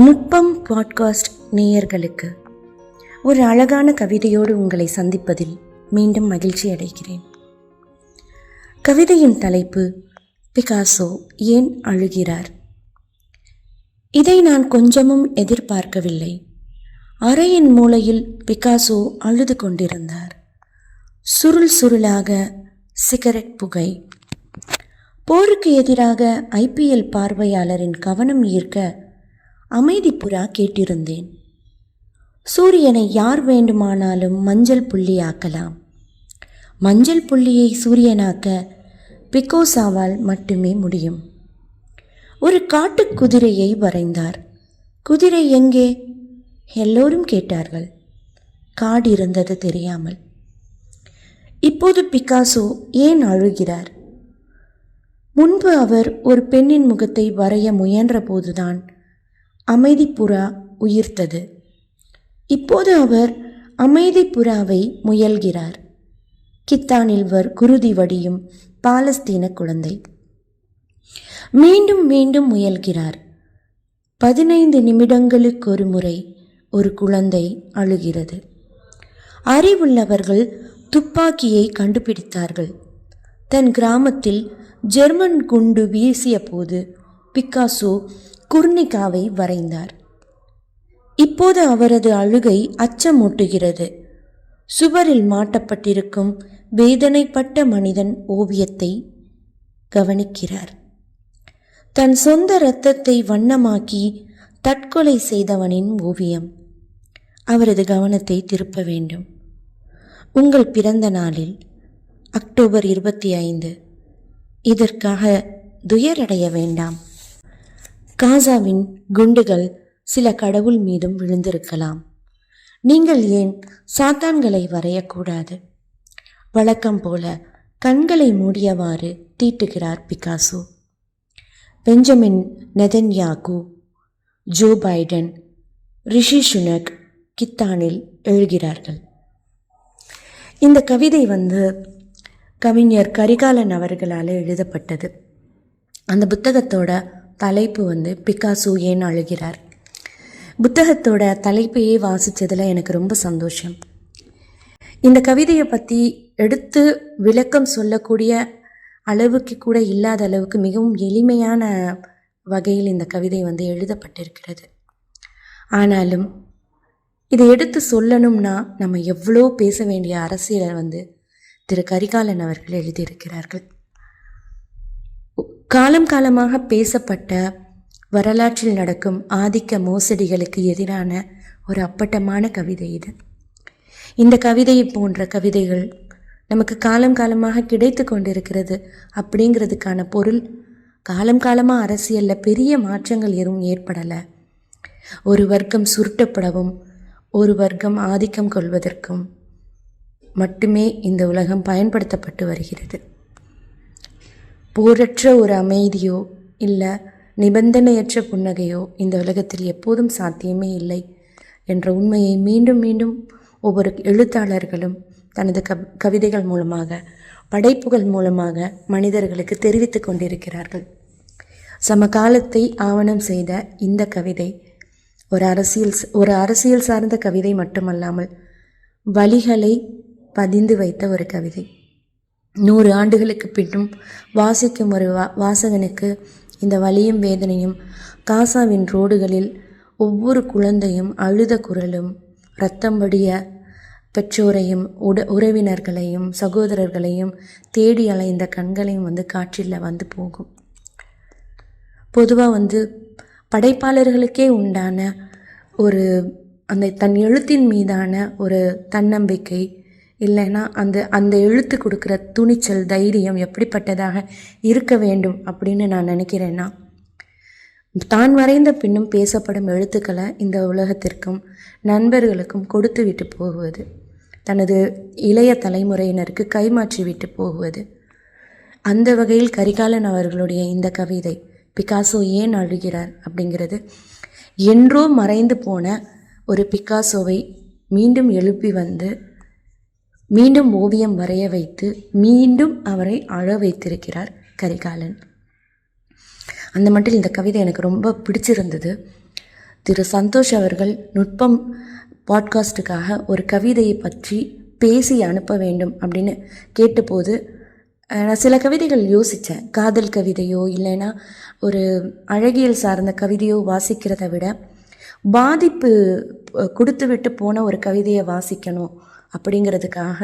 நுட்பம் பாட்காஸ்ட் நேயர்களுக்கு ஒரு அழகான கவிதையோடு உங்களை சந்திப்பதில் மீண்டும் மகிழ்ச்சி அடைகிறேன். கவிதையின் தலைப்பு பிகாசோ ஏன் அழுகிறார். இதை நான் கொஞ்சமும் எதிர்பார்க்கவில்லை. அறையின் மூலையில் பிகாசோ அழுது கொண்டிருந்தார். சுருள் சுருளாக சிகரெட் புகை. போருக்கு எதிராக IPL பார்வையாளரின் கவனம் ஈர்க்க அமைதி புறா கேட்டிருந்தேன். சூரியனை யார் வேண்டுமானாலும் மஞ்சள் புள்ளியாக்கலாம். மஞ்சள் புள்ளியை சூரியனாக்க பிகாசோவால் மட்டுமே முடியும். ஒரு காட்டு குதிரையை வரைந்தார். குதிரை எங்கே? எல்லோரும் கேட்டார்கள், காடு இருந்தது தெரியாமல். இப்போது பிகாசோ ஏன் அழுகிறார்? முன்பு அவர் ஒரு பெண்ணின் முகத்தை வரைய முயன்ற போதுதான் அமைதி புறா உயிர்த்தது. இப்போது அவர் அமைதி புறாவை முயல்கிறார். கித்தானில் குருதி வடியும் பாலஸ்தீன குழந்தை. மீண்டும் மீண்டும் முயல்கிறார். 15 நிமிடங்களுக்கு ஒரு முறை ஒரு குழந்தை அழுகிறது. அறிவுள்ளவர்கள் துப்பாக்கியை கண்டுபிடித்தார்கள். தன் கிராமத்தில் ஜெர்மன் குண்டு வீசிய போது பிகாசோ குர்னிகாவை வரைந்தார். இப்போது அவரது அழுகை அச்சமூட்டுகிறது. சுவரில் மாட்டப்பட்டிருக்கும் வேதனைப்பட்ட மனிதன் ஓவியத்தை கவனிக்கிறார். தன் சொந்த இரத்தத்தை வண்ணமாக்கி தற்கொலை செய்தவனின் ஓவியம். அவரது கவனத்தை திருப்ப வேண்டும். உங்கள் பிறந்த நாளில் அக்டோபர் 25 இதற்காக துயரடைய வேண்டாம். காசாவின் குண்டுகள் சில கடவுள் மீதும் விழுந்திருக்கலாம். நீங்கள் ஏன் சாத்தான்களை வரையக்கூடாது? வழக்கம் போல கண்களை மூடியவாறு தீட்டுகிறார் Picasso. Benjamin Netanyahu, Joe Biden, Rishi Sunak கித்தானில் எழுகிறார்கள். இந்த கவிதை கவிஞர் கரிகாலன் அவர்களால் எழுதப்பட்டது. அந்த புத்தகத்தோட தலைப்பு பிகாசோ ஏன் அழுகிறார். புத்தகத்தோட தலைப்பையே வாசித்ததில் எனக்கு ரொம்ப சந்தோஷம். இந்த கவிதையை பற்றி எடுத்து விளக்கம் சொல்லக்கூடிய அளவுக்கு கூட இல்லாத அளவுக்கு மிகவும் எளிமையான வகையில் இந்த கவிதை எழுதப்பட்டிருக்கிறது. ஆனாலும் இதை எடுத்து சொல்லணும்னா நம்ம எவ்வளோ பேச வேண்டிய அரசியலை திரு கரிகாலன் அவர்கள் எழுதியிருக்கிறார்கள். காலம் காலமாக பேசப்பட்ட வரலாற்றில் நடக்கும் ஆதிக்க மோசடிகளுக்கு எதிரான ஒரு அப்பட்டமான கவிதை இது. இந்த கவிதையை போன்ற கவிதைகள் நமக்கு காலம் காலமாக கிடைத்து கொண்டிருக்கிறது. அப்படிங்கிறதுக்கான பொருள், காலம் காலமாக அரசியலில் பெரிய மாற்றங்கள் எதுவும் ஏற்படலை. ஒரு வர்க்கம் சுருட்டப்படவும் ஒரு வர்க்கம் ஆதிக்கம் கொள்வதற்கும் மட்டுமே இந்த உலகம் பயன்படுத்தப்பட்டு வருகிறது. போரற்ற ஒரு அமைதியோ இல்லை நிபந்தனையற்ற புன்னகையோ இந்த உலகத்தில் எப்போதும் சாத்தியமே இல்லை என்ற உண்மையை மீண்டும் மீண்டும் ஒவ்வொரு எழுத்தாளர்களும் தனது கவிதைகள் மூலமாக, படைப்புகள் மூலமாக மனிதர்களுக்கு தெரிவித்து கொண்டிருக்கிறார்கள். சமகாலத்தை ஆவணம் செய்த இந்த கவிதை ஒரு அரசியல் சார்ந்த கவிதை மட்டுமல்லாமல் வலிகளை பதிந்து வைத்த ஒரு கவிதை. 100 ஆண்டுகளுக்கு பின்னும் வாசிக்கும் ஒரு வாசகனுக்கு இந்த வலியும் வேதனையும், காசாவின் ரோடுகளில் ஒவ்வொரு குழந்தையும் அழுத குரலும், இரத்தம் வடிய பெற்றோரையும் உறவினர்களையும் சகோதரர்களையும் தேடி அலைந்த கண்களையும் காற்றில் போகும். பொதுவாக படைப்பாளர்களுக்கே உண்டான ஒரு தன் எழுத்தின் மீதான ஒரு தன்னம்பிக்கை, இல்லைன்னா அந்த எழுத்து கொடுக்குற துணிச்சல், தைரியம் எப்படிப்பட்டதாக இருக்க வேண்டும் அப்படின்னு நான் நினைக்கிறேன்னா, தான் வரைந்த பின்னும் பேசப்படும் எழுத்துக்களை இந்த உலகத்திற்கும் நண்பர்களுக்கும் கொடுத்து விட்டு போகுவது, தனது இளைய தலைமுறையினருக்கு கைமாற்றி விட்டு போகுவது. அந்த வகையில் கரிகாலன் அவர்களுடைய இந்த கவிதை பிகாசோ ஏன் அழுகிறார் அப்படிங்கிறது என்றோ மறைந்து போன ஒரு பிகாசோவை மீண்டும் எழுப்பி மீண்டும் ஓவியம் வரைய வைத்து மீண்டும் அவரை அழ வைத்திருக்கிறார் கரிகாலன். அந்த மட்டும் இந்த கவிதை எனக்கு ரொம்ப பிடிச்சிருந்தது. திரு சந்தோஷ் அவர்கள் நுட்பம் பாட்காஸ்ட்டுக்காக ஒரு கவிதையை பற்றி பேசி அனுப்ப வேண்டும் அப்படின்னு கேட்டபோது நான் சில கவிதைகள் யோசித்தேன். காதல் கவிதையோ இல்லைன்னா ஒரு அழகியல் சார்ந்த கவிதையோ வாசிக்கிறத விட பாதிப்பு கொடுத்து விட்டு போன ஒரு கவிதையை வாசிக்கணும் அப்படிங்கிறதுக்காக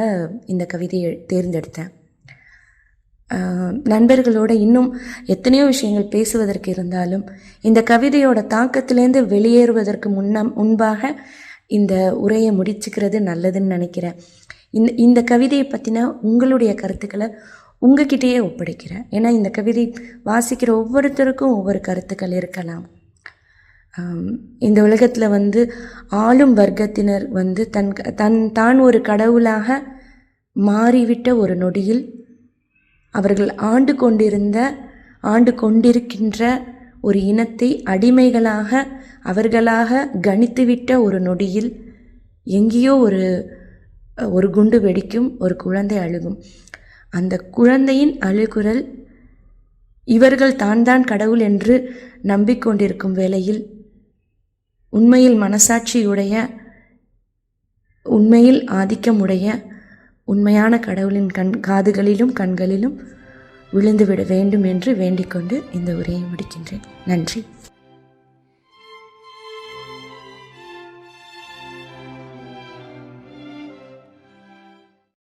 இந்த கவிதையை தேர்ந்தெடுத்தேன். நண்பர்களோட இன்னும் எத்தனையோ விஷயங்கள் பேசுவதற்கு இருந்தாலும் இந்த கவிதையோட தாக்கத்திலேருந்து வெளியேறுவதற்கு முன்பாக இந்த உரையை முடிச்சுக்கிறது நல்லதுன்னு நினைக்கிறேன். இந்த கவிதையை பற்றின உங்களுடைய கருத்துக்களை உங்ககிட்டயே ஒப்படைக்கிறேன். ஏன்னா இந்த கவிதை வாசிக்கிற ஒவ்வொருத்தருக்கும் ஒவ்வொரு கருத்துக்கள் இருக்கலாம். இந்த உலகத்தில் ஆளும் வர்க்கத்தினர் தான் ஒரு கடவுளாக மாறிவிட்ட ஒரு நொடியில் அவர்கள் ஆண்டு கொண்டிருக்கின்ற ஒரு இனத்தை அடிமைகளாக அவர்களாக கணித்துவிட்ட ஒரு நொடியில் எங்கேயோ ஒரு குண்டு வெடிக்கும், ஒரு குழந்தை அழுகும். அந்த குழந்தையின் அழுகுரல் இவர்கள் தான் கடவுள் என்று நம்பிக்கொண்டிருக்கும் வேளையில் உண்மையில் மனசாட்சியுடைய, உண்மையில் ஆதிக்கமுடைய உண்மையான கடவுளின் காதுகளிலும் கண்களிலும் விழுந்துவிட வேண்டும் என்று வேண்டிக்கொண்டு இந்த உரையை முடிக்கின்றேன். நன்றி.